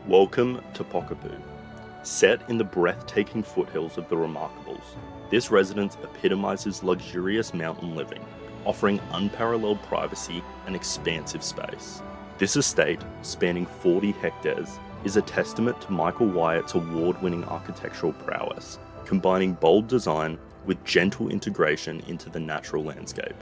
Welcome to Pokapu. Set in the breathtaking foothills of the Remarkables, this residence epitomizes luxurious mountain living, offering unparalleled privacy and expansive space. This estate, spanning 40 hectares, is a testament to Michael Wyatt's award-winning architectural prowess, combining bold design with gentle integration into the natural landscape.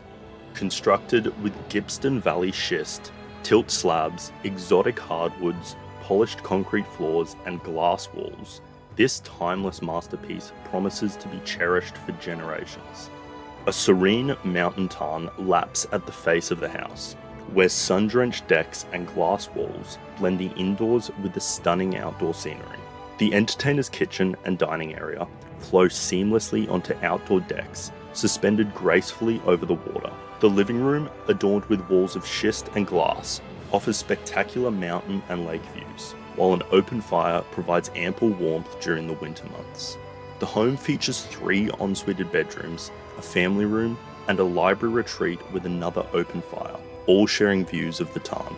Constructed with Gippsland Valley schist, tilt slabs, exotic hardwoods, polished concrete floors, and glass walls, this timeless masterpiece promises to be cherished for generations. A serene mountain tarn laps at the face of the house, where sun-drenched decks and glass walls blend the indoors with the stunning outdoor scenery. The entertainer's kitchen and dining area flow seamlessly onto outdoor decks, suspended gracefully over the water. The living room, adorned with walls of schist and glass, offers spectacular mountain and lake views, while an open fire provides ample warmth during the winter months. The home features 3 ensuite bedrooms, a family room, and a library retreat with another open fire, all sharing views of the tarn.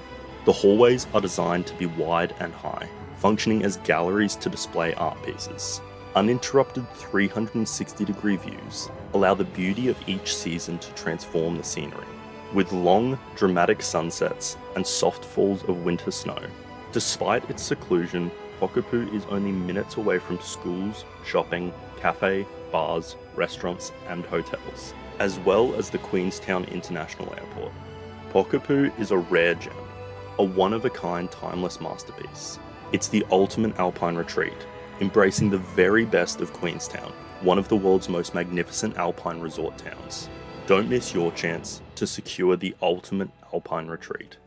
The hallways are designed to be wide and high, functioning as galleries to display art pieces. Uninterrupted 360-degree views allow the beauty of each season to transform the scenery, with long, dramatic sunsets and soft falls of winter snow. Despite its seclusion, Pokapu is only minutes away from schools, shopping, cafe, bars, restaurants, and hotels, as well as the Queenstown International Airport. Pokapu is a rare gem, a one-of-a-kind timeless masterpiece. It's the ultimate Alpine retreat, embracing the very best of Queenstown, one of the world's most magnificent Alpine resort towns. Don't miss your chance to secure the ultimate Alpine retreat.